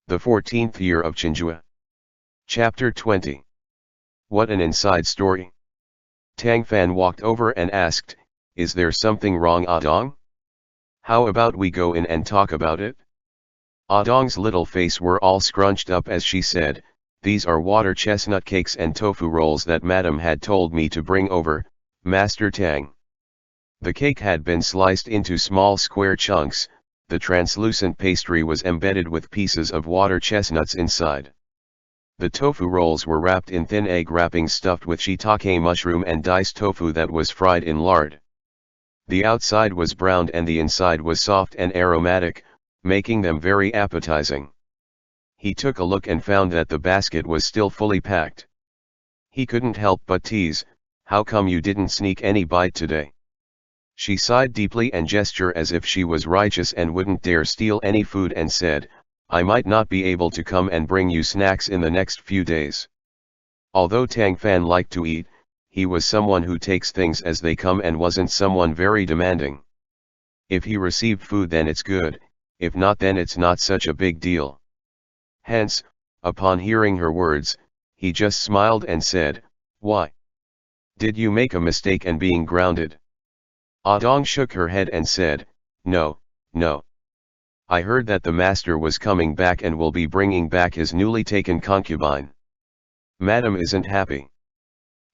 The 14th year of Chenghua. Chapter 20. What an inside story. Tang Fan walked over and asked, "Is there something wrong, Dong? How about we go in and talk about it?" Dong's little face were all scrunched up as she said, "These are water chestnut cakes and tofu rolls that Madam had told me to bring over, Master Tang." The cake had been sliced into small square chunks. The translucent pastry was embedded with pieces of water chestnuts inside. The tofu rolls were wrapped in thin egg wrappings stuffed with shiitake mushroom and diced tofu that was fried in lard. The outside was browned and the inside was soft and aromatic, making them very appetizing. He took a look and found that the basket was still fully packed. He couldn't help but tease, "How come you didn't sneak any bite today?" She sighed deeply and gestured as if she was righteous and wouldn't dare steal any food and said, "I might not be able to come and bring you snacks in the next few days." Although Tang Fan liked to eat, he was someone who takes things as they come and wasn't someone very demanding. If he received food then it's good, if not then it's not such a big deal. Hence, upon hearing her words, he just smiled and said, "Why? Did you make a mistake and being grounded?" Dong shook her head and said, "No, no. I heard that the master was coming back and will be bringing back his newly taken concubine. Madam isn't happy.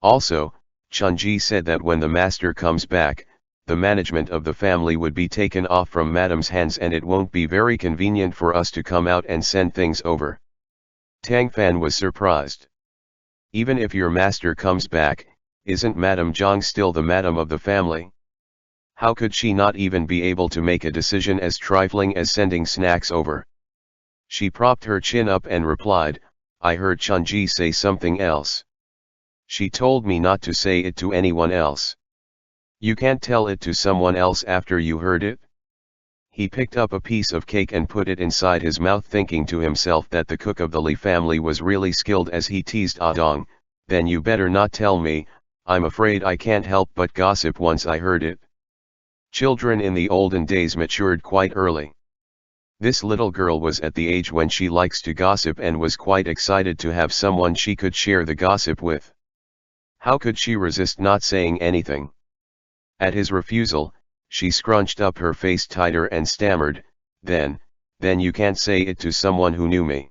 Also, Chunji said that when the master comes back, the management of the family would be taken off from Madam's hands and it won't be very convenient for us to come out and send things over." Tang Fan was surprised. "Even if your master comes back, isn't Madam Zhang still the madam of the family? How could she not even be able to make a decision as trifling as sending snacks over?" She propped her chin up and replied, "I heard Chunji say something else. She told me not to say it to anyone else." "You can't tell it to someone else after you heard it?" He picked up a piece of cake and put it inside his mouth, thinking to himself that the cook of the Li family was really skilled as he teased Dong. "Then you better not tell me, I'm afraid I can't help but gossip once I heard it." Children in the olden days matured quite early. This little girl was at the age when she likes to gossip and was quite excited to have someone she could share the gossip with. How could she resist not saying anything? At his refusal, she scrunched up her face tighter and stammered, then you can't say it to someone who knew me.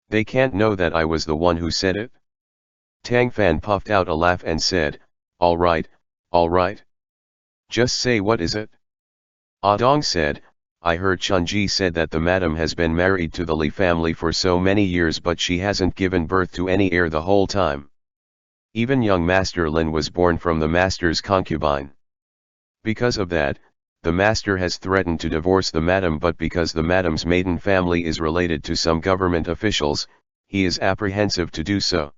They can't know that I was the one who said it?" Tang Fan puffed out a laugh and said, all right. Just say what is it?" Dong said, "I heard Chunji said that the madam has been married to the Li family for so many years but she hasn't given birth to any heir the whole time. Even young Master Lin was born from the master's concubine. Because of that, the master has threatened to divorce the madam, but because the madam's maiden family is related to some government officials, he is apprehensive to do so.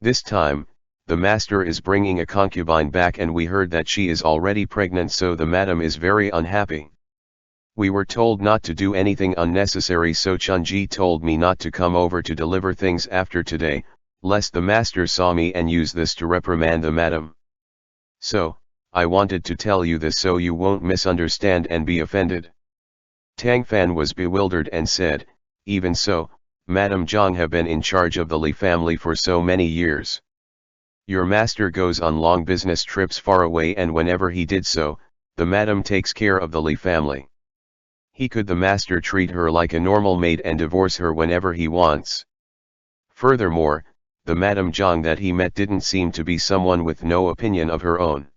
This time, the master is bringing a concubine back and we heard that she is already pregnant, so the madam is very unhappy. We were told not to do anything unnecessary, so Chunji told me not to come over to deliver things after today, lest the master saw me and use this to reprimand the madam. So, I wanted to tell you this so you won't misunderstand and be offended." Tang Fan was bewildered and said, "Even so, Madam Zhang have been in charge of the Li family for so many years. Your master goes on long business trips far away and whenever he did so, the madam takes care of the Li family. Could the master treat her like a normal maid and divorce her whenever he wants? Furthermore, the Madam Zhang that he met didn't seem to be someone with no opinion of her own.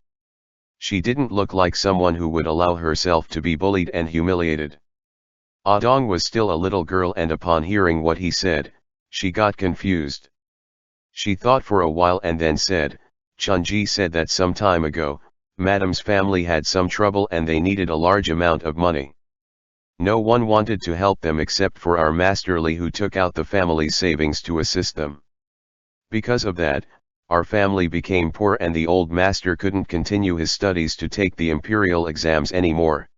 She didn't look like someone who would allow herself to be bullied and humiliated." Dong was still a little girl and upon hearing what he said, she got confused. She thought for a while and then said, "Chunji said that some time ago, Madam's family had some trouble and they needed a large amount of money. No one wanted to help them except for our Master Li, who took out the family's savings to assist them. Because of that, our family became poor and the old master couldn't continue his studies to take the imperial exams anymore.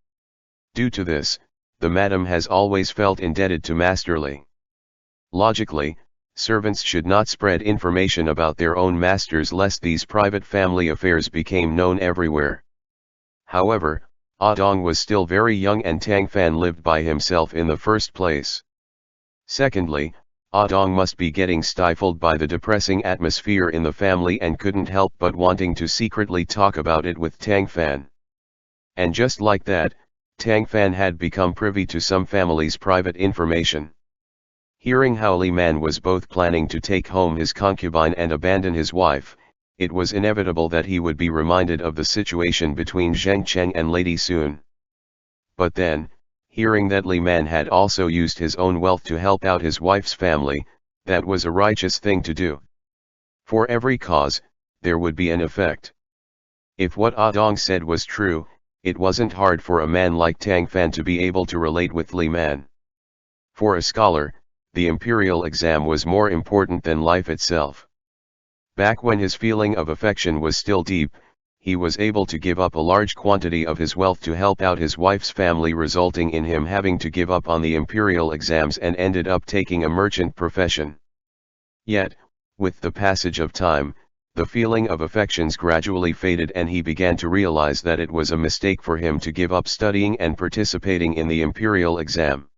Due to this, the madam has always felt indebted to Master Li. Logically, servants should not spread information about their own masters lest these private family affairs became known everywhere. However, Dong was still very young and Tang Fan lived by himself in the first place. Secondly, Dong must be getting stifled by the depressing atmosphere in the family and couldn't help but wanting to secretly talk about it with Tang Fan. And just like that, Tang Fan had become privy to some family's private information. Hearing how Li Man was both planning to take home his concubine and abandon his wife, it was inevitable that he would be reminded of the situation between Zheng Cheng and Lady Sun. But then, hearing that Li Man had also used his own wealth to help out his wife's family, that was a righteous thing to do. For every cause, there would be an effect. If what Dong said was true, it wasn't hard for a man like Tang Fan to be able to relate with Li Man. For a scholar, the imperial exam was more important than life itself. Back when his feeling of affection was still deep, he was able to give up a large quantity of his wealth to help out his wife's family, resulting in him having to give up on the imperial exams and ended up taking a merchant profession. Yet, with the passage of time, the feeling of affections gradually faded and he began to realize that it was a mistake for him to give up studying and participating in the imperial exam.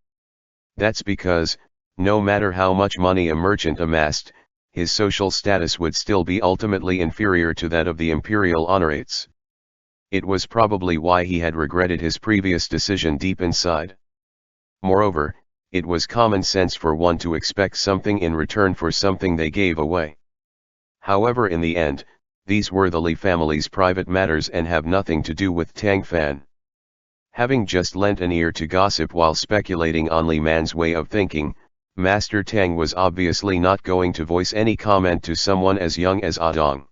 That's because, no matter how much money a merchant amassed, his social status would still be ultimately inferior to that of the imperial honorates. It was probably why he had regretted his previous decision deep inside. Moreover, it was common sense for one to expect something in return for something they gave away. However, in the end, these were the Li family's private matters and have nothing to do with Tang Fan. Having just lent an ear to gossip while speculating on Li Man's way of thinking, Master Tang was obviously not going to voice any comment to someone as young as Dong.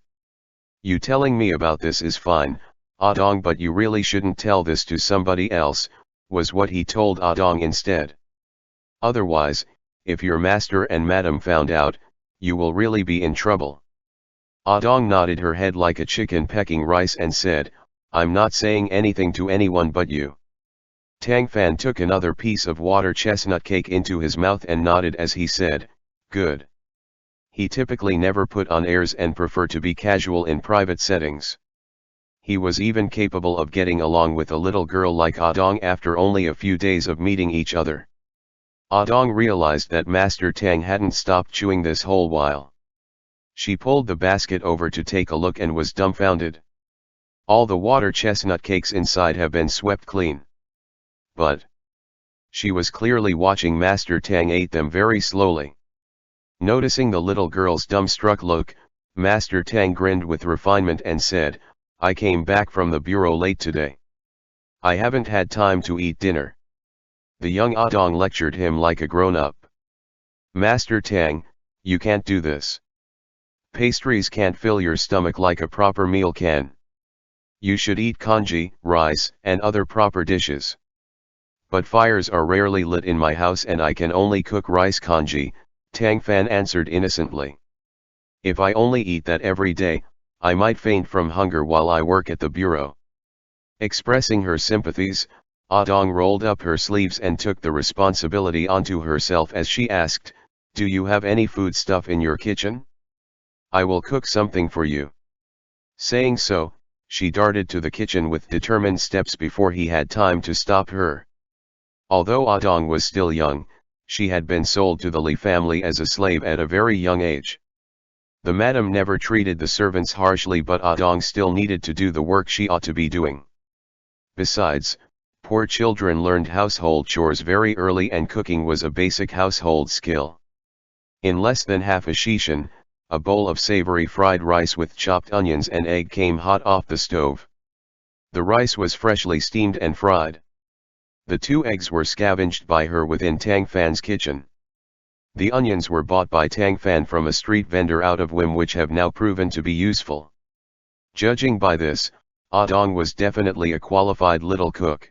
You telling me about this is fine, Dong, but you really shouldn't tell this to somebody else, was what he told Dong instead. Otherwise, if your master and madam found out, you will really be in trouble. Dong nodded her head like a chicken pecking rice and said, I'm not saying anything to anyone but you. Tang Fan took another piece of water chestnut cake into his mouth and nodded as he said, good. He typically never put on airs and preferred to be casual in private settings. He was even capable of getting along with a little girl like Dong after only a few days of meeting each other. Dong realized that Master Tang hadn't stopped chewing this whole while. She pulled the basket over to take a look and was dumbfounded. All the water chestnut cakes inside have been swept clean. But she was clearly watching Master Tang eat them very slowly. Noticing the little girl's dumbstruck look, Master Tang grinned with refinement and said, I came back from the bureau late today. I haven't had time to eat dinner. The young Dong lectured him like a grown-up. Master Tang, you can't do this. Pastries can't fill your stomach like a proper meal can. You should eat congee, rice, and other proper dishes. But fires are rarely lit in my house and I can only cook rice congee, Tang Fan answered innocently. If I only eat that every day, I might faint from hunger while I work at the bureau. Expressing her sympathies, Dong rolled up her sleeves and took the responsibility onto herself as she asked, do you have any food stuff in your kitchen? I will cook something for you. Saying so, she darted to the kitchen with determined steps before he had time to stop her. Although Dong was still young, she had been sold to the Li family as a slave at a very young age. The madam never treated the servants harshly, but Dong still needed to do the work she ought to be doing. Besides, poor children learned household chores very early and cooking was a basic household skill. In less than half a shishan, a bowl of savory fried rice with chopped onions and egg came hot off the stove. The rice was freshly steamed and fried. The 2 eggs were scavenged by her within Tang Fan's kitchen. The onions were bought by Tang Fan from a street vendor out of whim, which have now proven to be useful. Judging by this, Dong was definitely a qualified little cook.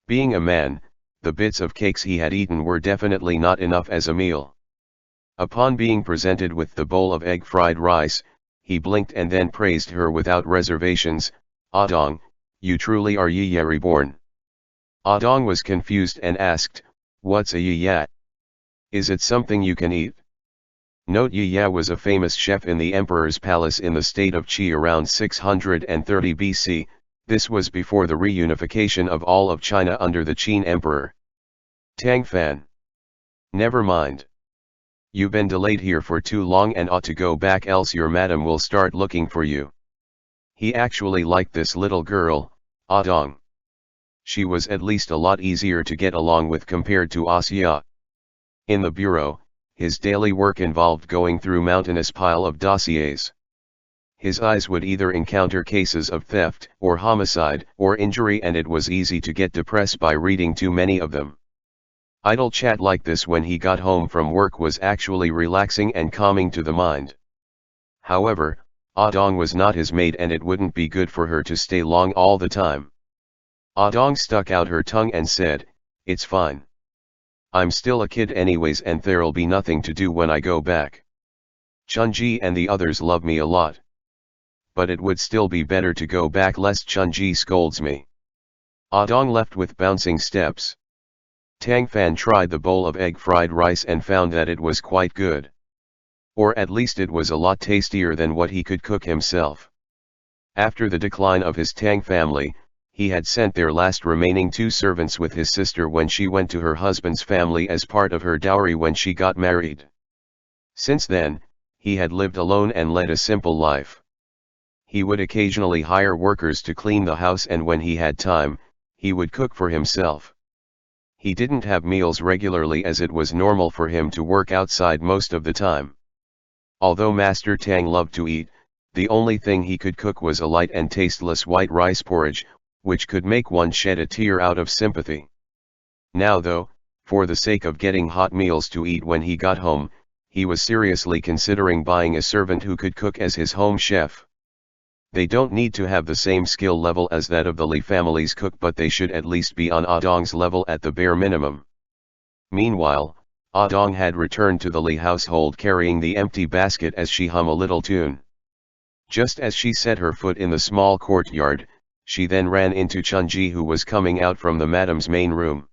Being a man, the bits of cakes he had eaten were definitely not enough as a meal. Upon being presented with the bowl of egg fried rice, he blinked and then praised her without reservations, Dong, you truly are Yi reborn. Dong was confused and asked, what's a Yi? Is it something you can eat? Note Yi was a famous chef in the emperor's palace in the state of Qi around 630 BC, this was before the reunification of all of China under the Qin emperor. Tang Fan. Never mind. You've been delayed here for too long and ought to go back, else your madam will start looking for you. He actually liked this little girl, Ah Dong. She was at least a lot easier to get along with compared to Asya. In the bureau, his daily work involved going through mountainous pile of dossiers. His eyes would either encounter cases of theft, or homicide, or injury, and it was easy to get depressed by reading too many of them. Idle chat like this when he got home from work was actually relaxing and calming to the mind. However, Ah Dong was not his maid and it wouldn't be good for her to stay long all the time. Ah Dong stuck out her tongue and said, "It's fine. I'm still a kid anyways and there'll be nothing to do when I go back. Chunji and the others love me a lot. But it would still be better to go back lest Chunji scolds me." Ah Dong left with bouncing steps. Tang Fan tried the bowl of egg fried rice and found that it was quite good. Or at least it was a lot tastier than what he could cook himself. After the decline of his Tang family, he had sent their last remaining 2 servants with his sister when she went to her husband's family as part of her dowry when she got married. Since then, he had lived alone and led a simple life. He would occasionally hire workers to clean the house, and when he had time, he would cook for himself. He didn't have meals regularly as it was normal for him to work outside most of the time. Although Master Tang loved to eat, the only thing he could cook was a light and tasteless white rice porridge, which could make one shed a tear out of sympathy. Now though, for the sake of getting hot meals to eat when he got home, he was seriously considering buying a servant who could cook as his home chef. They don't need to have the same skill level as that of the Li family's cook, but they should at least be on Ah Dong's level at the bare minimum. Meanwhile, Ah Dong had returned to the Li household carrying the empty basket as she hummed a little tune. Just as she set her foot in the small courtyard, she then ran into Chunji, who was coming out from the madam's main room.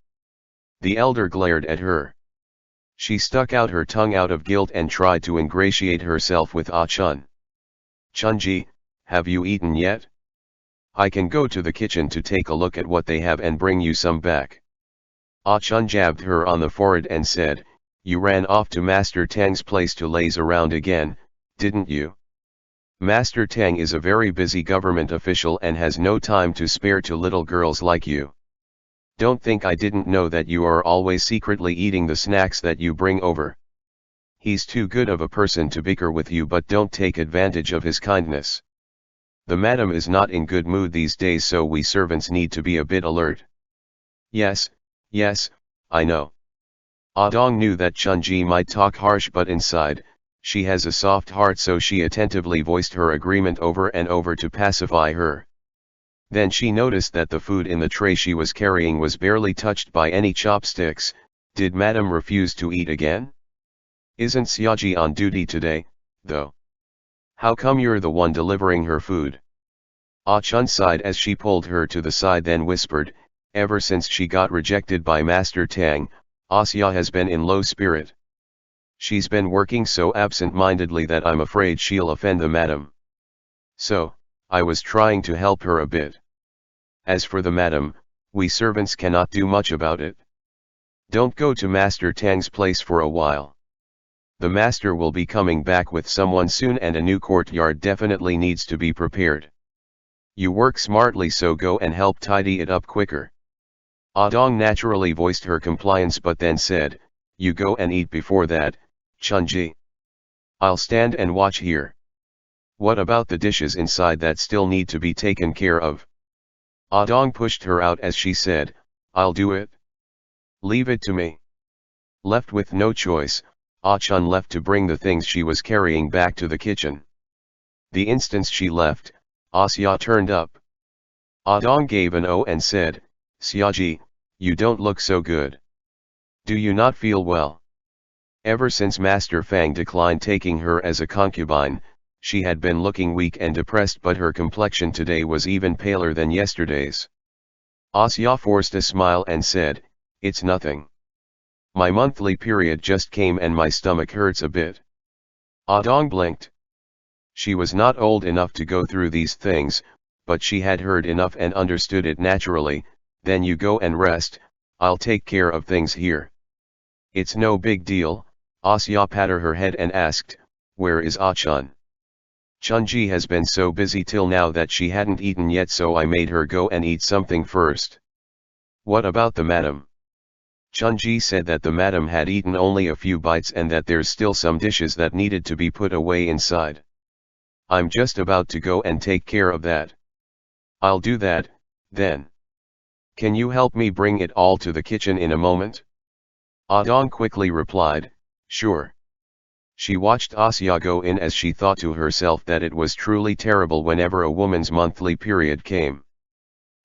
The elder glared at her. She stuck out her tongue out of guilt and tried to ingratiate herself with Ah Chun. "Chunji, have you eaten yet? I can go to the kitchen to take a look at what they have and bring you some back." Ah Chun jabbed her on the forehead and said, "You ran off to Master Tang's place to laze around again, didn't you? Master Tang is a very busy government official and has no time to spare to little girls like you. Don't think I didn't know that you are always secretly eating the snacks that you bring over. He's too good of a person to bicker with you, but don't take advantage of his kindness. The madam is not in good mood these days, so we servants need to be a bit alert." Yes, I know." Ah Dong knew that Chunji might talk harsh, but inside, she has a soft heart, so she attentively voiced her agreement over and over to pacify her. Then she noticed that the food in the tray she was carrying was barely touched by any chopsticks. Did madam refuse to eat again? Isn't Xiaoji on duty today, though? How come you're the one delivering her food? Ah Chun sighed as she pulled her to the side, then whispered, "Ever since she got rejected by Master Tang, Asya has been in low spirit. She's been working so absent-mindedly that I'm afraid she'll offend the madam. So, I was trying to help her a bit. As for the madam, we servants cannot do much about it. Don't go to Master Tang's place for a while. The master will be coming back with someone soon and a new courtyard definitely needs to be prepared. You work smartly, so go and help tidy it up quicker." Ah Dong naturally voiced her compliance, but then said, "You go and eat before that, Chunji. I'll stand and watch here. What about the dishes inside that still need to be taken care of?" Ah Dong pushed her out as she said, "I'll do it. Leave it to me." Left with no choice, Ah Chun left to bring the things she was carrying back to the kitchen. The instant she left, Asya turned up. Ah Dong gave an "oh" and said, "Xiaoji, you don't look so good. Do you not feel well?" Ever since Master Fang declined taking her as a concubine, she had been looking weak and depressed, but her complexion today was even paler than yesterday's. Asya forced a smile and said, "It's nothing. My monthly period just came and my stomach hurts a bit." Ah Dong blinked. She was not old enough to go through these things, but she had heard enough and understood it naturally. "Then you go and rest, I'll take care of things here." It's no big deal, Asya patted her head and asked, where is Ah-chun? Chunji has been so busy till now that she hadn't eaten yet, so I made her go and eat something first. What about the madam? Chunji said that the madam had eaten only a few bites and that there's still some dishes that needed to be put away inside. I'm just about to go and take care of that. I'll do that, then. Can you help me bring it all to the kitchen in a moment? Ah-dong quickly replied, sure. She watched Asya go in as she thought to herself that it was truly terrible whenever a woman's monthly period came.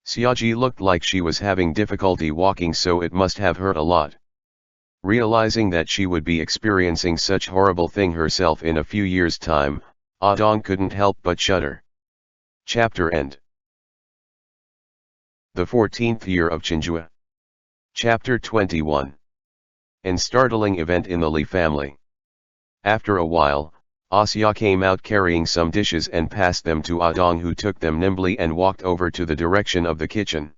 Xiaoji looked like she was having difficulty walking, so it must have hurt a lot. Realizing that she would be experiencing such horrible thing herself in a few years' time, Ah-dong couldn't help but shudder. Chapter End. The 14th year of Chenghua. Chapter 21. An startling event in the Li family. After a while, Asya came out carrying some dishes and passed them to Ah-dong, who took them nimbly and walked over to the direction of the kitchen.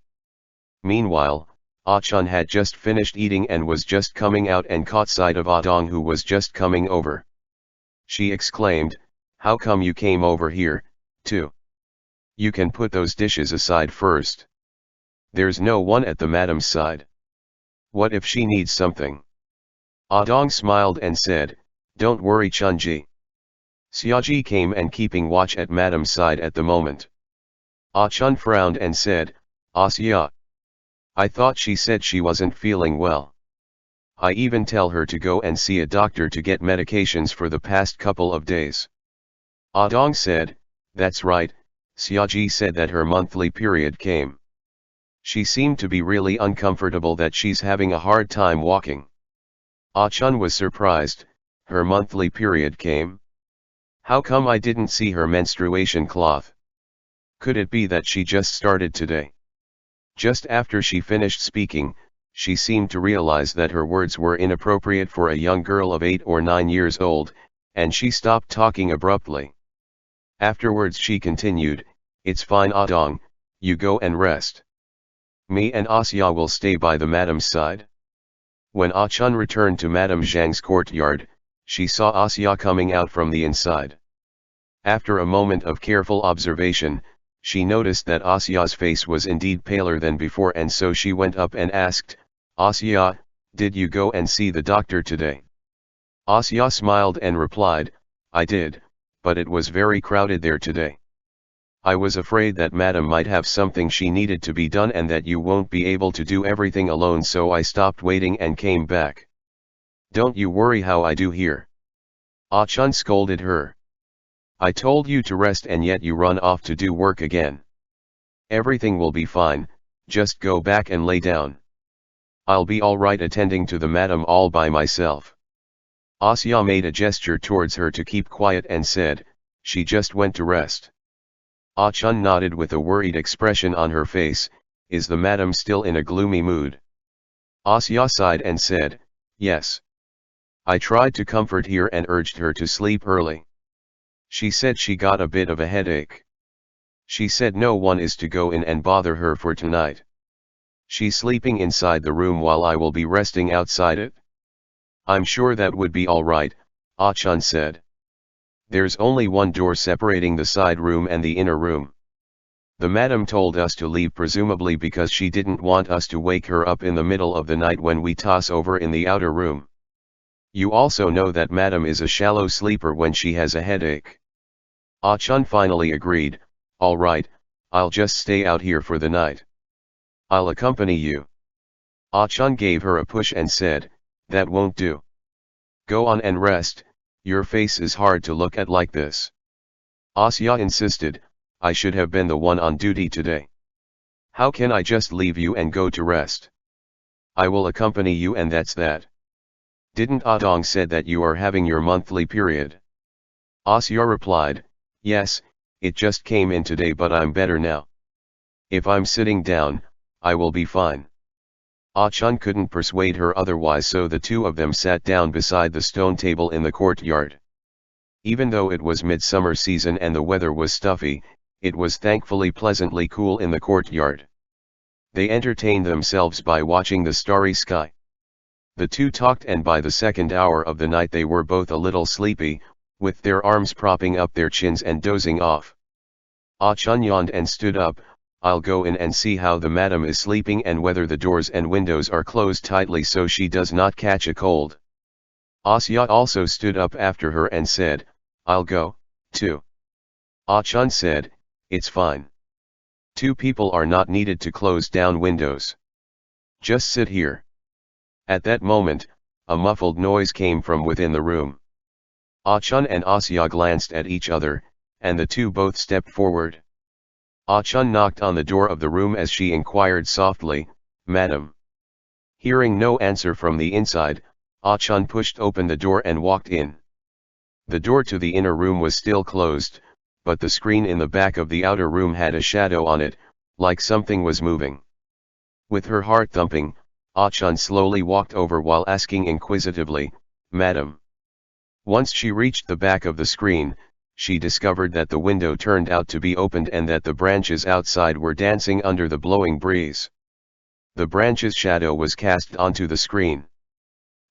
Meanwhile, Ah-chun had just finished eating and was just coming out and caught sight of Ah-dong, who was just coming over. She exclaimed, how come you came over here, too? You can put those dishes aside first. There's no one at the madam's side. What if she needs something? Ah-dong smiled and said, don't worry, Chunji. Xiaoji came and keeping watch at madam's side at the moment. Ah-chun frowned and said, Asya. I thought she said she wasn't feeling well. I even tell her to go and see a doctor to get medications for the past couple of days. Ah-dong said, that's right, Xiaoji said that her monthly period came. She seemed to be really uncomfortable, that she's having a hard time walking. Ah-chun was surprised, her monthly period came? How come I didn't see her menstruation cloth? Could it be that she just started today? Just after she finished speaking, she seemed to realize that her words were inappropriate for a young girl of 8 or 9 years old, and she stopped talking abruptly. Afterwards she continued, it's fine, Ah-dong, you go and rest. Me and Asya will stay by the madam's side. When Ah-chun returned to Madame Zhang's courtyard, she saw Asya coming out from the inside. After a moment of careful observation, she noticed that Asya's face was indeed paler than before, and so she went up and asked, Asya, did you go and see the doctor today? Asya smiled and replied, I did, but it was very crowded there today. I was afraid that madam might have something she needed to be done and that you won't be able to do everything alone, so I stopped waiting and came back. Don't you worry how I do here. Ah-chun scolded her. I told you to rest and yet you run off to do work again. Everything will be fine, just go back and lay down. I'll be alright attending to the madam all by myself. Asya made a gesture towards her to keep quiet and said, she just went to rest. Ah-chun nodded with a worried expression on her face, is the madam still in a gloomy mood? Asya sighed and said, yes. I tried to comfort her and urged her to sleep early. She said she got a bit of a headache. She said no one is to go in and bother her for tonight. She's sleeping inside the room while I will be resting outside it. I'm sure that would be alright, Ah-chun said. There's only one door separating the side room and the inner room. The madam told us to leave, presumably because she didn't want us to wake her up in the middle of the night when we toss over in the outer room. You also know that madam is a shallow sleeper when she has a headache. Ah-chun finally agreed, all right, I'll just stay out here for the night. I'll accompany you. Ah-chun gave her a push and said, that won't do. Go on and rest, your face is hard to look at like this. Asya insisted, I should have been the one on duty today. How can I just leave you and go to rest? I will accompany you and that's that. Didn't Ah-dong said that you are having your monthly period? Asya replied, yes, it just came in today but I'm better now. If I'm sitting down, I will be fine. Ah-chun couldn't persuade her otherwise, so the two of them sat down beside the stone table in the courtyard. Even though it was midsummer season and the weather was stuffy, it was thankfully pleasantly cool in the courtyard. They entertained themselves by watching the starry sky. The two talked, and by the second hour of the night they were both a little sleepy, with their arms propping up their chins and dozing off. Ah Chun yawned and stood up. I'll go in and see how the madam is sleeping and whether the doors and windows are closed tightly so she does not catch a cold. Asya also stood up after her and said, I'll go, too. Ah Chun said, it's fine. Two people are not needed to close down windows. Just sit here. At that moment, a muffled noise came from within the room. Ah Chun and Asya glanced at each other, and the two both stepped forward. Ah Chun knocked on the door of the room as she inquired softly, Madam. Hearing no answer from the inside, Ah Chun pushed open the door and walked in. The door to the inner room was still closed, but the screen in the back of the outer room had a shadow on it, like something was moving. With her heart thumping, Ah Chun slowly walked over while asking inquisitively, Madam. Once she reached the back of the screen, she discovered that the window turned out to be opened and that the branches outside were dancing under the blowing breeze. The branch's shadow was cast onto the screen.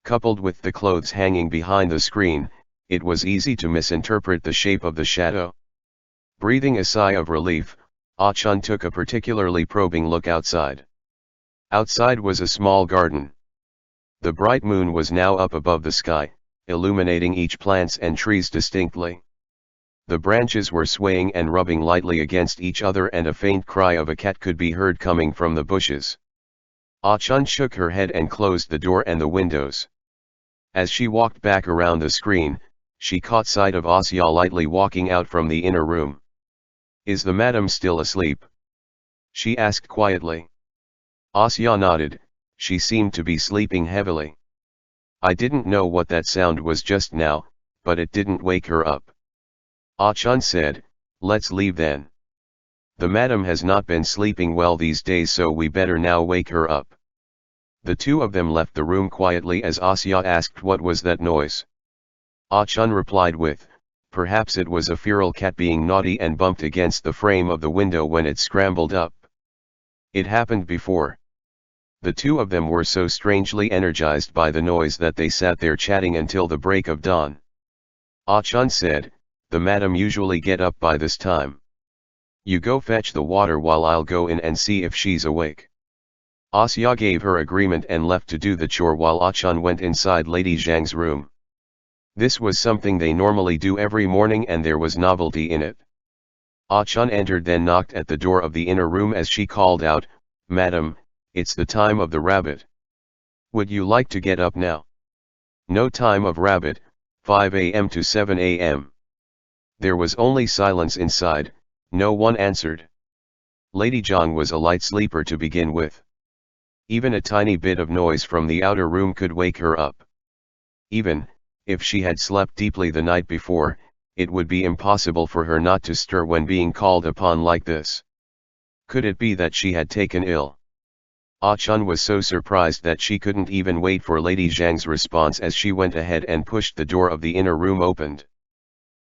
Coupled with the clothes hanging behind the screen, it was easy to misinterpret the shape of the shadow. Breathing a sigh of relief, Ah Chun took a particularly probing look outside. Outside was a small garden. The bright moon was now up above the sky, illuminating each plants and trees distinctly. The branches were swaying and rubbing lightly against each other, and a faint cry of a cat could be heard coming from the bushes. Ah Chun shook her head and closed the door and the windows. As she walked back around the screen, she caught sight of Asya lightly walking out from the inner room. Is the madam still asleep? She asked quietly. Asya nodded. She seemed to be sleeping heavily. I didn't know what that sound was just now, but it didn't wake her up. Ah Chun said, let's leave then. The madam has not been sleeping well these days, so we better now wake her up. The two of them left the room quietly as Asya asked what was that noise. Ah Chun replied with, perhaps it was a feral cat being naughty and bumped against the frame of the window when it scrambled up. It happened before. The two of them were so strangely energized by the noise that they sat there chatting until the break of dawn. Ah Chun said, the madam usually get up by this time. You go fetch the water while I'll go in and see if she's awake. Asya gave her agreement and left to do the chore while Ah Chun went inside Lady Zhang's room. This was something they normally do every morning and there was novelty in it. Ah Chun entered, then knocked at the door of the inner room as she called out, Madam, it's the time of the rabbit. Would you like to get up now? No time of rabbit, 5 a.m. to 7 a.m. There was only silence inside, no one answered. Lady Zhang was a light sleeper to begin with. Even a tiny bit of noise from the outer room could wake her up. Even if she had slept deeply the night before, it would be impossible for her not to stir when being called upon like this. Could it be that she had taken ill? Ah Chun was so surprised that she couldn't even wait for Lady Zhang's response as she went ahead and pushed the door of the inner room opened.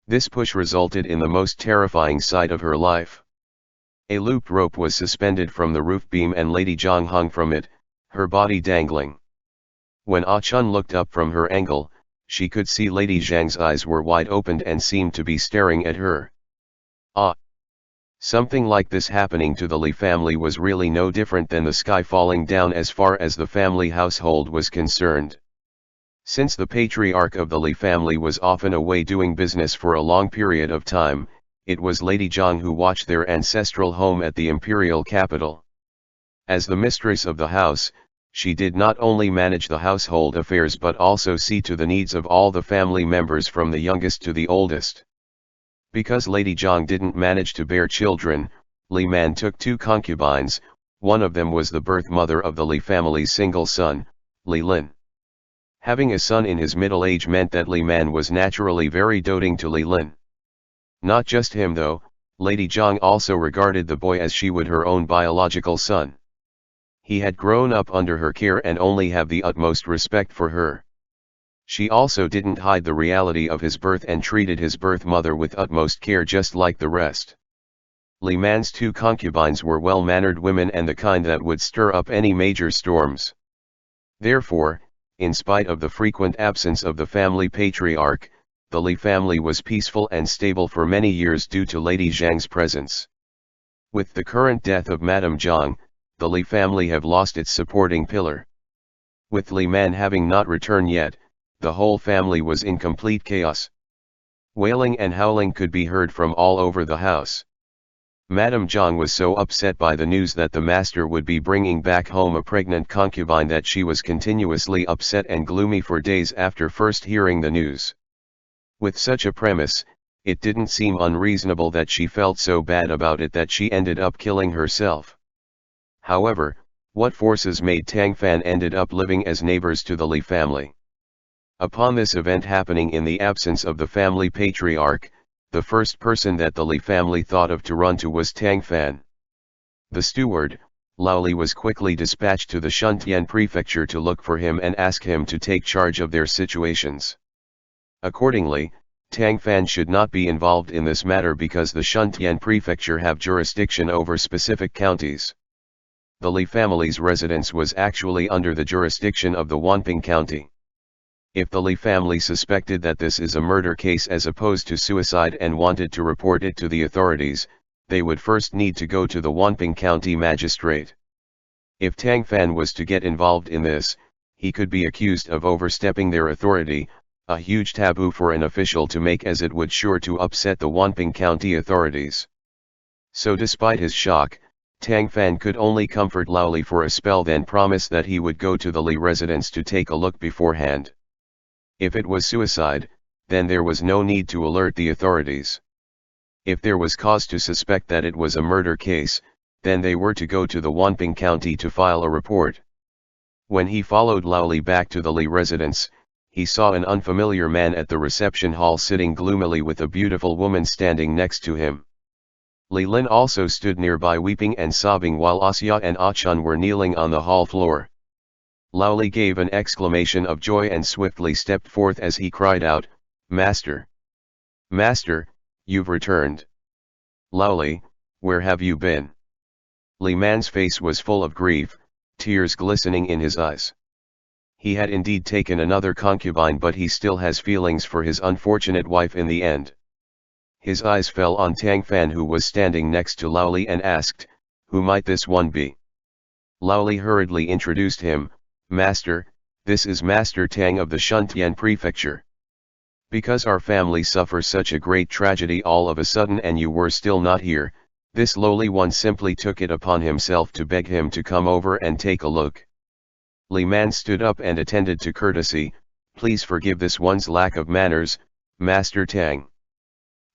This push resulted in the most terrifying sight of her life. A looped rope was suspended from the roof beam and Lady Zhang hung from it, her body dangling. When Ah Chun looked up from her angle, she could see Lady Zhang's eyes were wide opened and seemed to be staring at her. Ah! Something like this happening to the Li family was really no different than the sky falling down as far as the family household was concerned. Since the patriarch of the Li family was often away doing business for a long period of time, it was Lady Zhang who watched their ancestral home at the imperial capital. As the mistress of the house, she did not only manage the household affairs but also see to the needs of all the family members from the youngest to the oldest. Because Lady Zhang didn't manage to bear children, Li Man took two concubines. One of them was the birth mother of the Li family's single son, Li Lin. Having a son in his middle age meant that Li Man was naturally very doting to Li Lin. Not just him though, Lady Zhang also regarded the boy as she would her own biological son. He had grown up under her care and only have the utmost respect for her. She also didn't hide the reality of his birth and treated his birth mother with utmost care just like the rest. Li Man's two concubines were well-mannered women and the kind that would stir up any major storms. Therefore, In spite of the frequent absence of the family patriarch, the Li family was peaceful and stable for many years due to Lady Zhang's presence. With the current death of Madame Zhang, the Li family have lost its supporting pillar. With Li Man having not returned yet, the whole family was in complete chaos. Wailing and howling could be heard from all over the house. Madame Zhang was so upset by the news that the master would be bringing back home a pregnant concubine that she was continuously upset and gloomy for days after first hearing the news. With such a premise, it didn't seem unreasonable that she felt so bad about it that she ended up killing herself. However, what forces made Tang Fan ended up living as neighbors to the Li family? Upon this event happening in the absence of the family patriarch, the first person that the Li family thought of to run to was Tang Fan. The steward, Lao Li, was quickly dispatched to the Shuntian prefecture to look for him and ask him to take charge of their situations. Accordingly, Tang Fan should not be involved in this matter because the Shuntian prefecture have jurisdiction over specific counties. The Li family's residence was actually under the jurisdiction of the Wanping County. If the Li family suspected that this is a murder case as opposed to suicide and wanted to report it to the authorities, they would first need to go to the Wanping County magistrate. If Tang Fan was to get involved in this, he could be accused of overstepping their authority, a huge taboo for an official to make as it would sure to upset the Wanping County authorities. So despite his shock, Tang Fan could only comfort Lao Li for a spell, then promise that he would go to the Li residence to take a look beforehand. If it was suicide, then there was no need to alert the authorities. If there was cause to suspect that it was a murder case, then they were to go to the Wanping County to file a report. When he followed Lao Li back to the Li residence, he saw an unfamiliar man at the reception hall sitting gloomily with a beautiful woman standing next to him. Li Lin also stood nearby weeping and sobbing while Asya and Chun were kneeling on the hall floor. Lao Li gave an exclamation of joy and swiftly stepped forth as he cried out, "Master! Master, you've returned! Lao Li, where have you been?" Li Man's face was full of grief, tears glistening in his eyes. He had indeed taken another concubine, but he still has feelings for his unfortunate wife in the end. His eyes fell on Tang Fan, who was standing next to Lao Li, and asked, "Who might this one be?" Lao Li hurriedly introduced him, "Master, this is Master Tang of the Shuntian prefecture. Because our family suffers such a great tragedy all of a sudden and you were still not here, this lowly one simply took it upon himself to beg him to come over and take a look." Li Man stood up and attended to courtesy, "Please forgive this one's lack of manners, Master Tang.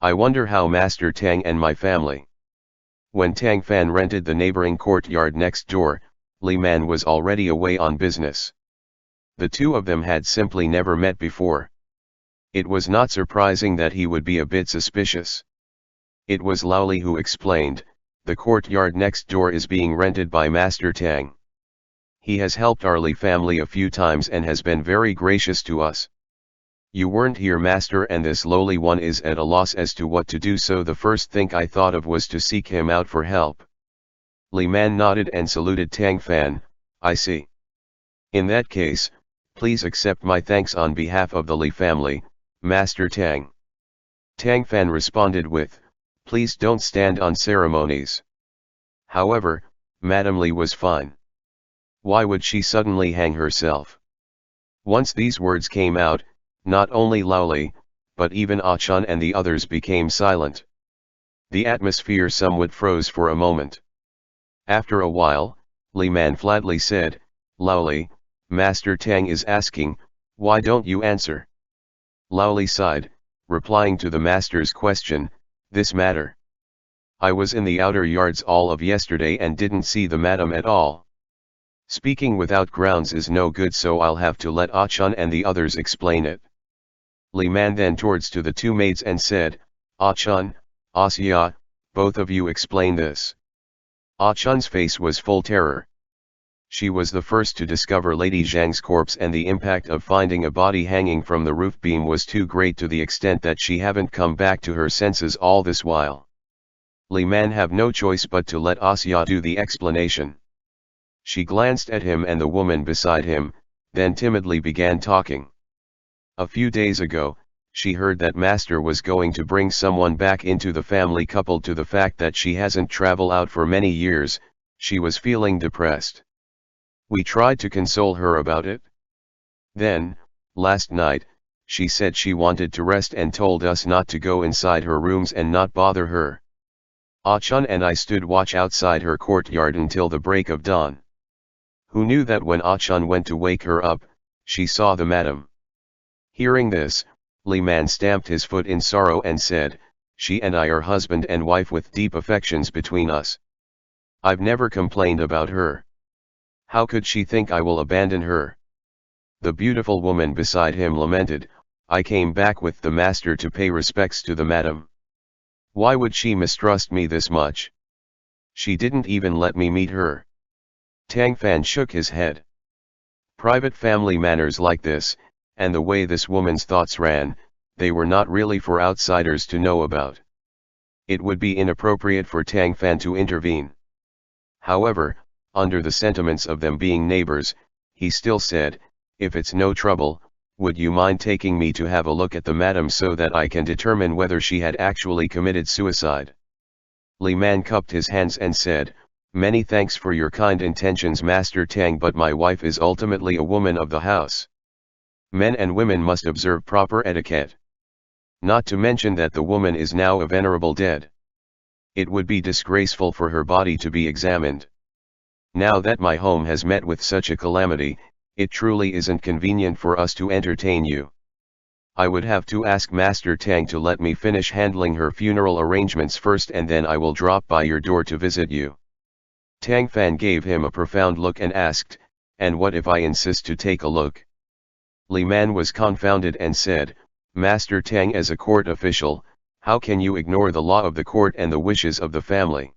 I wonder how Master Tang and my family." When Tang Fan rented the neighboring courtyard next door, Li Man was already away on business. The two of them had simply never met before. It was not surprising that he would be a bit suspicious. It was Lao Li who explained, "The courtyard next door is being rented by Master Tang. He has helped our Li family a few times and has been very gracious to us. You weren't here, Master, and this lowly one is at a loss as to what to do, so the first thing I thought of was to seek him out for help." Li Man nodded and saluted Tang Fan, "I see. In that case, please accept my thanks on behalf of the Li family, Master Tang." Tang Fan responded with, "Please don't stand on ceremonies." However, Madame Li was fine. Why would she suddenly hang herself? Once these words came out, not only Lao Li, but even Chun and the others became silent. The atmosphere somewhat froze for a moment. After a while, Li Man flatly said, "Lao Li, Master Tang is asking, why don't you answer?" Lao Li sighed, replying to the master's question, "This matter. I was in the outer yards all of yesterday and didn't see the madam at all. Speaking without grounds is no good, so I'll have to let Chun and the others explain it." Li Man then towards to the two maids and said, "Chun, Asya, both of you explain this." Chun's face was full terror. She was the first to discover Lady Zhang's corpse, and the impact of finding a body hanging from the roof beam was too great to the extent that she haven't come back to her senses all this while. Li Man have no choice but to let Asya do the explanation. She glanced at him and the woman beside him, then timidly began talking. A few days ago, she heard that master was going to bring someone back into the family. Coupled to the fact that she hasn't traveled out for many years, she was feeling depressed. We tried to console her about it. Then, last night, she said she wanted to rest and told us not to go inside her rooms and not bother her. Ah-chun and I stood watch outside her courtyard until the break of dawn. Who knew that when Ah-chun went to wake her up, she saw the madam. Hearing this, Li Man stamped his foot in sorrow and said, "She and I are husband and wife with deep affections between us. I've never complained about her. How could she think I will abandon her?" The beautiful woman beside him lamented, "I came back with the master to pay respects to the madam. Why would she mistrust me this much? She didn't even let me meet her." Tang Fan shook his head. Private family manners like this, and the way this woman's thoughts ran, they were not really for outsiders to know about. It would be inappropriate for Tang Fan to intervene. However, under the sentiments of them being neighbors, he still said, "If it's no trouble, would you mind taking me to have a look at the madam so that I can determine whether she had actually committed suicide?" Li Man cupped his hands and said, "Many thanks for your kind intentions, Master Tang, but my wife is ultimately a woman of the house. Men and women must observe proper etiquette. Not to mention that the woman is now a venerable dead. It would be disgraceful for her body to be examined. Now that my home has met with such a calamity, it truly isn't convenient for us to entertain you. I would have to ask Master Tang to let me finish handling her funeral arrangements first, and then I will drop by your door to visit you." Tang Fan gave him a profound look and asked, "And what if I insist to take a look?" Li Man was confounded and said, "Master Tang, as a court official, how can you ignore the law of the court and the wishes of the family?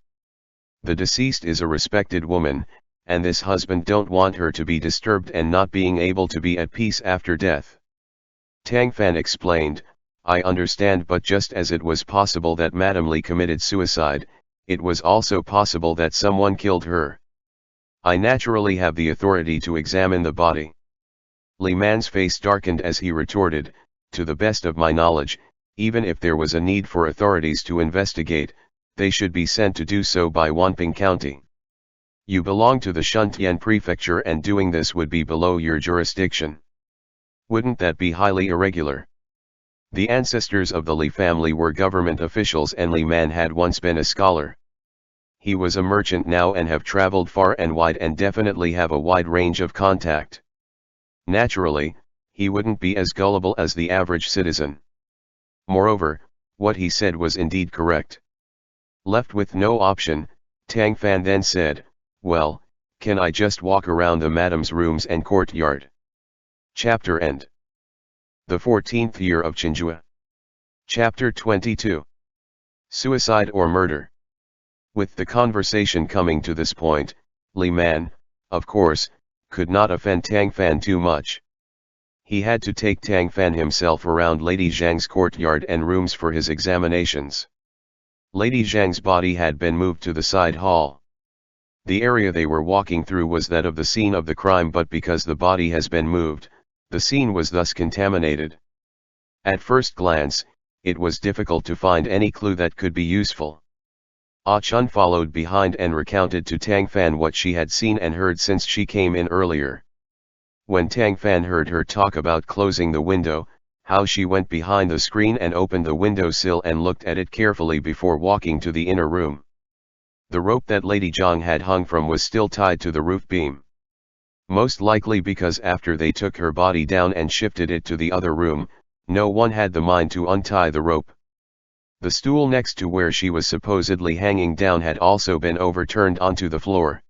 The deceased is a respected woman, and this husband don't want her to be disturbed and not being able to be at peace after death." Tang Fan explained, "I understand, but just as it was possible that Madame Li committed suicide, it was also possible that someone killed her. I naturally have the authority to examine the body." Li Man's face darkened as he retorted, "To the best of my knowledge, even if there was a need for authorities to investigate, they should be sent to do so by Wanping County. You belong to the Shuntian Prefecture and doing this would be below your jurisdiction. Wouldn't that be highly irregular?" The ancestors of the Li family were government officials, and Li Man had once been a scholar. He was a merchant now and have traveled far and wide and definitely have a wide range of contact. Naturally, he wouldn't be as gullible as the average citizen. Moreover, what he said was indeed correct. Left with no option, Tang Fan then said, "Well, can I just walk around the madam's rooms and courtyard?" Chapter end. The 14th year of Chenghua. Chapter 22. Suicide or murder. With the conversation coming to this point, Li Man, of course, could not offend Tang Fan too much. He had to take Tang Fan himself around Lady Zhang's courtyard and rooms for his examinations. Lady Zhang's body had been moved to the side hall. The area they were walking through was that of the scene of the crime, but because the body has been moved, the scene was thus contaminated. At first glance, it was difficult to find any clue that could be useful. Ah-chun followed behind and recounted to Tang Fan what she had seen and heard since she came in earlier. When Tang Fan heard her talk about closing the window, how she went behind the screen and opened the windowsill and looked at it carefully before walking to the inner room. The rope that Lady Zhang had hung from was still tied to the roof beam. Most likely because after they took her body down and shifted it to the other room, no one had the mind to untie the rope. The stool next to where she was supposedly hanging down had also been overturned onto the floor.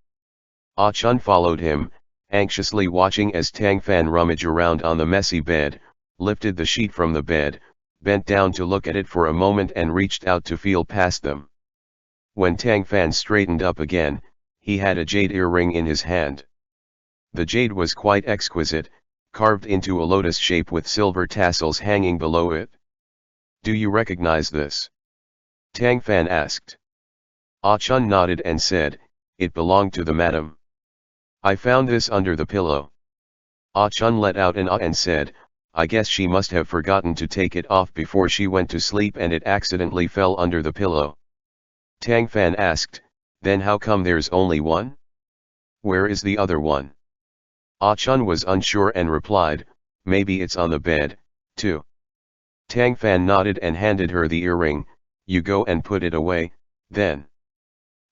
Ah-chun followed him, anxiously watching as Tang Fan rummaged around on the messy bed, lifted the sheet from the bed, bent down to look at it for a moment and reached out to feel past them. When Tang Fan straightened up again, he had a jade earring in his hand. The jade was quite exquisite, carved into a lotus shape with silver tassels hanging below it. "Do you recognize this?" Tang Fan asked. Ah-chun nodded and said, "It belonged to the madam. I found this under the pillow." Ah Chun let out an ah and said, I guess she must have forgotten to take it off before she went to sleep and it accidentally fell under the pillow. Tang Fan asked, then how come there's only one? Where is the other one? Ah Chun was unsure and replied, maybe it's on the bed, too. Tang Fan nodded and handed her the earring, you go and put it away, then.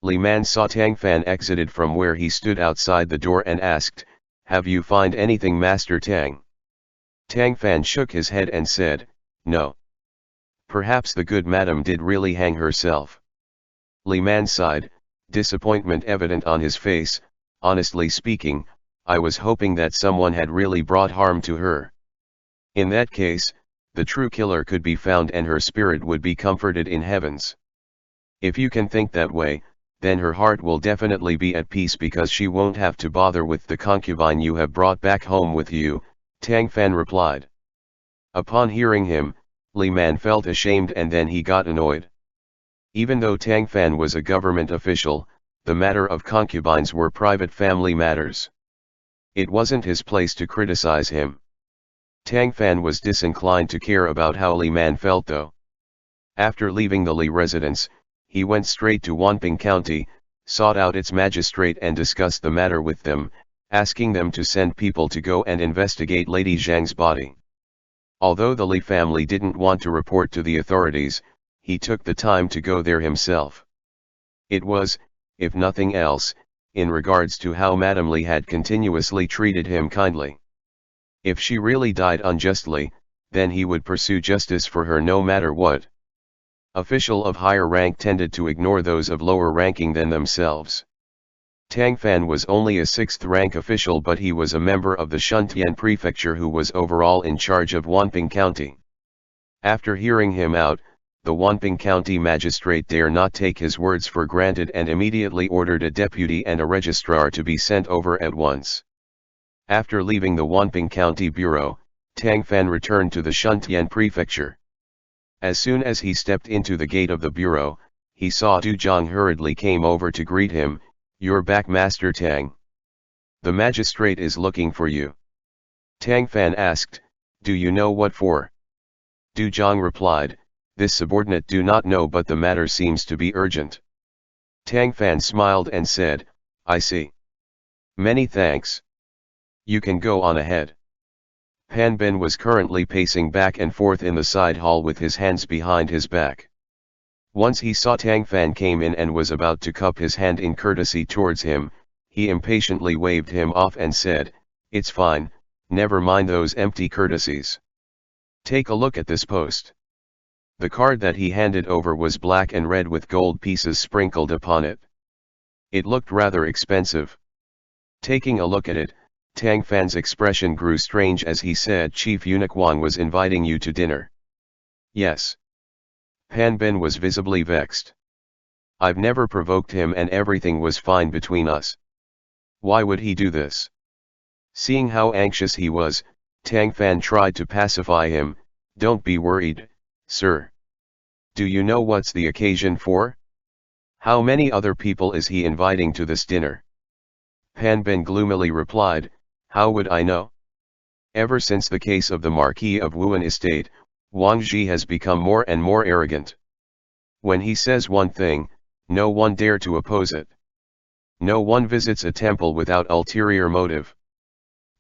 Li Man saw Tang Fan exited from where he stood outside the door and asked, have you find anything Master Tang? Tang Fan shook his head and said, no. Perhaps the good madam did really hang herself. Li Man sighed, disappointment evident on his face, honestly speaking, I was hoping that someone had really brought harm to her. In that case, the true killer could be found and her spirit would be comforted in heavens. If you can think that way, then her heart will definitely be at peace because she won't have to bother with the concubine you have brought back home with you, Tang Fan replied. Upon hearing him, Li Man felt ashamed and then he got annoyed. Even though Tang Fan was a government official, the matter of concubines were private family matters. It wasn't his place to criticize him. Tang Fan was disinclined to care about how Li Man felt though. After leaving the Li residence, he went straight to Wanping County, sought out its magistrate and discussed the matter with them, asking them to send people to go and investigate Lady Zhang's body. Although the Li family didn't want to report to the authorities, he took the time to go there himself. It was, if nothing else, in regards to how Madame Li had continuously treated him kindly. If she really died unjustly, then he would pursue justice for her no matter what. Officials of higher rank tended to ignore those of lower ranking than themselves. Tang Fan was only a 6th rank official but he was a member of the Shuntian prefecture who was overall in charge of Wanping County. After hearing him out, the Wanping County magistrate dare not take his words for granted and immediately ordered a deputy and a registrar to be sent over at once. After leaving the Wanping County Bureau, Tang Fan returned to the Shuntian prefecture. As soon as he stepped into the gate of the bureau, he saw Du Zhang hurriedly came over to greet him, you're back Master Tang. The magistrate is looking for you. Tang Fan asked, do you know what for? Du Zhang replied, this subordinate do not know but the matter seems to be urgent. Tang Fan smiled and said, I see. Many thanks. You can go on ahead. Pan Ben was currently pacing back and forth in the side hall with his hands behind his back. Once he saw Tang Fan came in and was about to cup his hand in courtesy towards him, he impatiently waved him off and said, it's fine, never mind those empty courtesies. Take a look at this post. The card that he handed over was black and red with gold pieces sprinkled upon it. It looked rather expensive. Taking a look at it, Tang Fan's expression grew strange as he said Chief Eunuch Wang was inviting you to dinner. Yes. Pan Ben was visibly vexed. I've never provoked him and everything was fine between us. Why would he do this? Seeing how anxious he was, Tang Fan tried to pacify him, don't be worried, sir. Do you know what's the occasion for? How many other people is he inviting to this dinner? Pan Ben gloomily replied, how would I know? Ever since the case of the Marquis of Wuan estate, Wang Zhi has become more and more arrogant. When he says one thing, no one dare to oppose it. No one visits a temple without ulterior motive.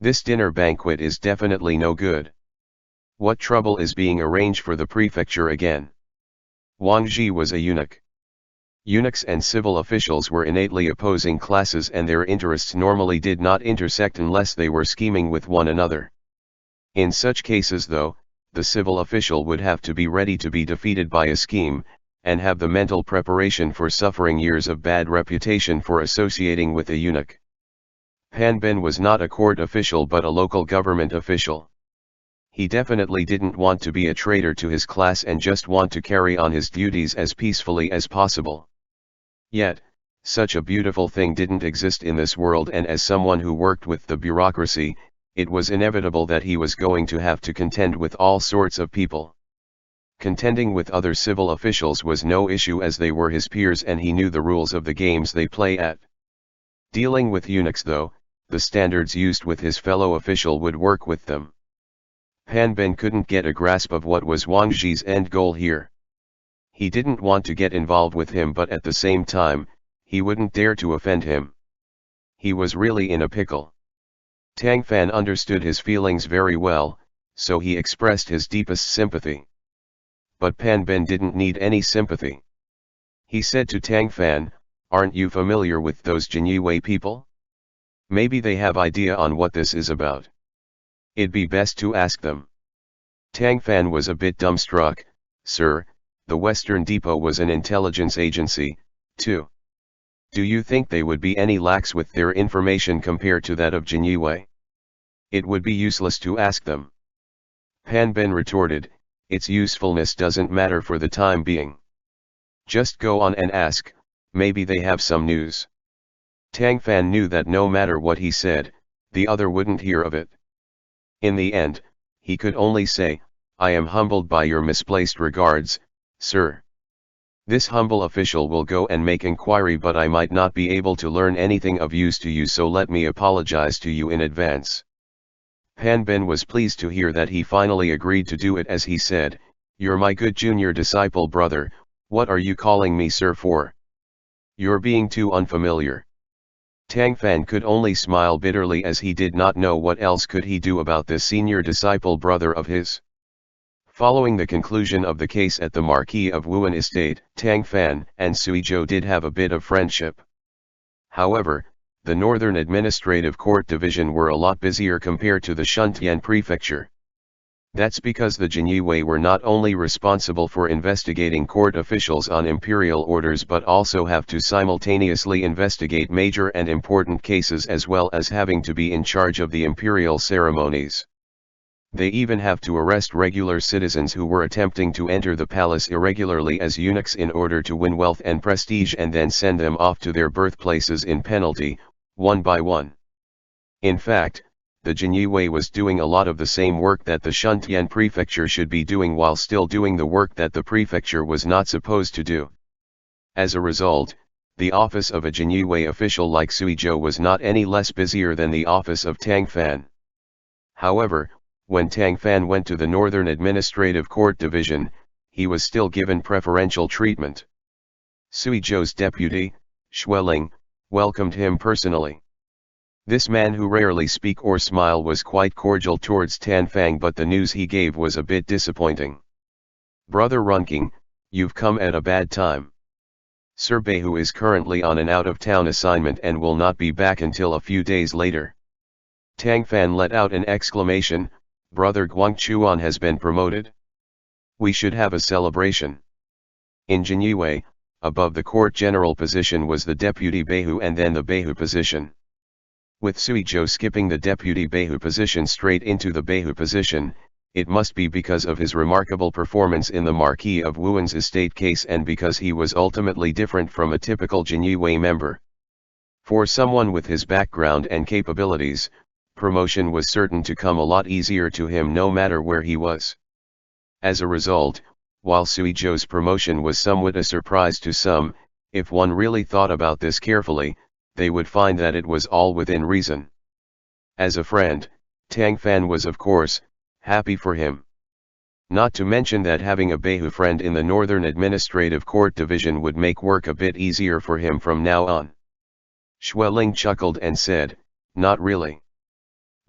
This dinner banquet is definitely no good. What trouble is being arranged for the prefecture again? Wang Zhi was a eunuch. Eunuchs and civil officials were innately opposing classes and their interests normally did not intersect unless they were scheming with one another. In such cases though, the civil official would have to be ready to be defeated by a scheme, and have the mental preparation for suffering years of bad reputation for associating with a eunuch. Pan Ben was not a court official but a local government official. He definitely didn't want to be a traitor to his class and just want to carry on his duties as peacefully as possible. Yet, such a beautiful thing didn't exist in this world, and as someone who worked with the bureaucracy, it was inevitable that he was going to have to contend with all sorts of people. Contending with other civil officials was no issue as they were his peers and he knew the rules of the games they play at. Dealing with eunuchs though, the standards used with his fellow official would work with them. Pan Ben couldn't get a grasp of what was Wang Zhi's end goal here. He didn't want to get involved with him, but at the same time, he wouldn't dare to offend him. He was really in a pickle. Tang Fan understood his feelings very well, so he expressed his deepest sympathy. But Pan Ben didn't need any sympathy. He said to Tang Fan, "Aren't you familiar with those Jinyiwei people? Maybe they have idea on what this is about. It'd be best to ask them." Tang Fan was a bit dumbstruck. "Sir, the Western Depot was an intelligence agency, too. Do you think they would be any lax with their information compared to that of Jinyiwei? It would be useless to ask them." Pan Ben retorted, "Its usefulness doesn't matter for the time being. Just go on and ask, maybe they have some news." Tang Fan knew that no matter what he said, the other wouldn't hear of it. In the end, he could only say, "I am humbled by your misplaced regards, sir. This humble official will go and make inquiry, but I might not be able to learn anything of use to you, so let me apologize to you in advance." Pan Ben was pleased to hear that he finally agreed to do it, as he said, "You're my good junior disciple brother, what are you calling me sir for? You're being too unfamiliar." Tang Fan could only smile bitterly, as he did not know what else could he do about this senior disciple brother of his. Following the conclusion of the case at the Marquis of Wuan estate, Tang Fan and Sui Zhou did have a bit of friendship. However, the Northern Administrative Court Division were a lot busier compared to the Shuntian Prefecture. That's because the Jinyiwei were not only responsible for investigating court officials on imperial orders, but also have to simultaneously investigate major and important cases, as well as having to be in charge of the imperial ceremonies. They even have to arrest regular citizens who were attempting to enter the palace irregularly as eunuchs in order to win wealth and prestige, and then send them off to their birthplaces in penalty, one by one. In fact, the Jinyiwei was doing a lot of the same work that the Shuntian Prefecture should be doing, while still doing the work that the prefecture was not supposed to do. As a result, the office of a Jinyiwei official like Sui Zhou was not any less busier than the office of Tang Fan. However, when Tang Fan went to the Northern Administrative Court Division, he was still given preferential treatment. Sui Zhou's deputy, Xueling, welcomed him personally. This man, who rarely speak or smile, was quite cordial towards Tan Fang, but the news he gave was a bit disappointing. "Brother Runking, you've come at a bad time. Sir Beihu is currently on an out-of-town assignment and will not be back until a few days later." Tang Fan let out an exclamation. "Brother Guangchuan has been promoted? We should have a celebration." In Jinyiwei, above the court general position was the deputy Beihu and then the Beihu position. With Sui Zhou skipping the deputy Beihu position straight into the Beihu position, it must be because of his remarkable performance in the Marquis of Wuan's estate case, and because he was ultimately different from a typical Jinyiwei member. For someone with his background and capabilities, promotion was certain to come a lot easier to him no matter where he was. As a result, while Sui Zhou's promotion was somewhat a surprise to some, if one really thought about this carefully, they would find that it was all within reason. As a friend, Tang Fan was of course happy for him. Not to mention that having a Beihu friend in the Northern Administrative Court Division would make work a bit easier for him from now on. Xueling chuckled and said, "Not really.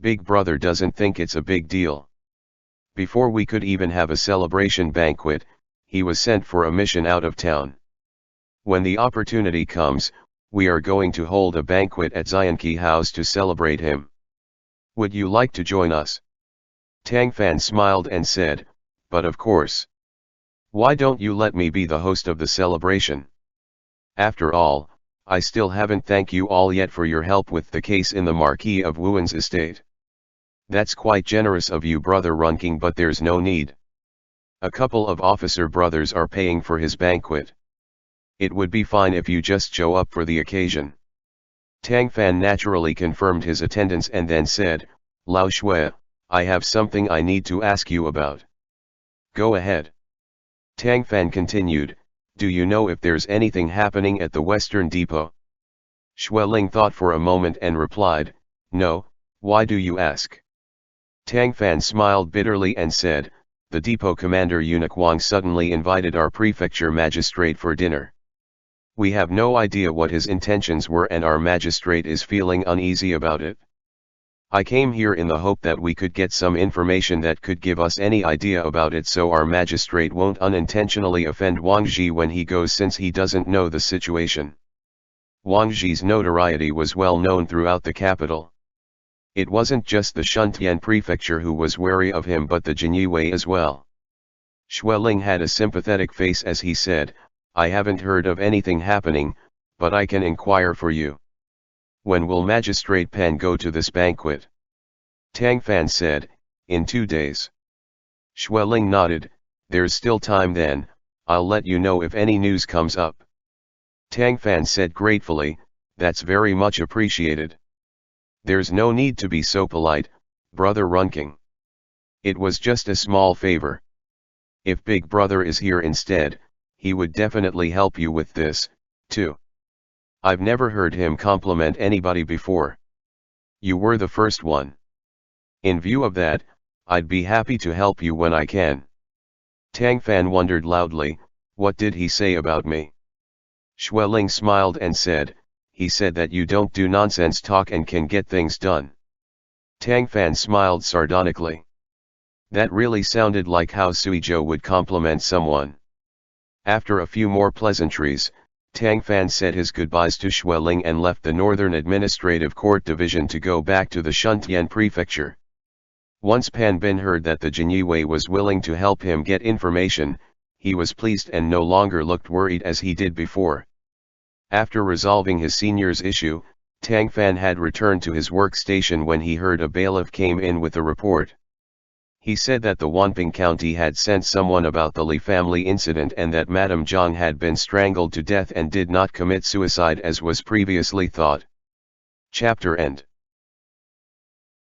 Big brother doesn't think it's a big deal. Before we could even have a celebration banquet, he was sent for a mission out of town. When the opportunity comes, we are going to hold a banquet at Xianqi House to celebrate him. Would you like to join us?" Tang Fan smiled and said, "But of course. Why don't you let me be the host of the celebration? After all, I still haven't thanked you all yet for your help with the case in the Marquis of Wuan's estate." "That's quite generous of you, Brother Runking, but there's no need. A couple of officer brothers are paying for his banquet. It would be fine if you just show up for the occasion." Tang Fan naturally confirmed his attendance and then said, "Lao Shui, I have something I need to ask you about." "Go ahead." Tang Fan continued, "Do you know if there's anything happening at the Western Depot?" Xueling thought for a moment and replied, No, why do you ask? Tang Fan smiled bitterly and said, the depot commander eunuch Wang suddenly invited our prefecture magistrate for dinner. We have no idea what his intentions were and our magistrate is feeling uneasy about it. I came here in the hope that we could get some information that could give us any idea about it so our magistrate won't unintentionally offend Wang Ji when he goes since he doesn't know the situation. Wang Ji's notoriety was well known throughout the capital. It wasn't just the Shuntian prefecture who was wary of him but the Jinyiwei as well. Xueling had a sympathetic face as he said, I haven't heard of anything happening, but I can inquire for you. When will Magistrate Pan go to this banquet? Tang Fan said, in 2 days. Xueling nodded, there's still time then, I'll let you know if any news comes up. Tang Fan said gratefully, that's very much appreciated. There's no need to be so polite, Brother Runking. It was just a small favor. If Big Brother is here instead, he would definitely help you with this, too. I've never heard him compliment anybody before. You were the first one. In view of that, I'd be happy to help you when I can. Tang Fan wondered loudly, what did he say about me? Xueling smiled and said, he said that you don't do nonsense talk and can get things done. Tang Fan smiled sardonically. That really sounded like how Suizhou would compliment someone. After a few more pleasantries, Tang Fan said his goodbyes to Xueling and left the Northern Administrative Court Division to go back to the Shuntian Prefecture. Once Pan Bin heard that the Jinyiwei was willing to help him get information, he was pleased and no longer looked worried as he did before. After resolving his senior's issue, Tang Fan had returned to his workstation when he heard a bailiff came in with a report. He said that the Wanping County had sent someone about the Li family incident and that Madame Zhang had been strangled to death and did not commit suicide as was previously thought. Chapter end.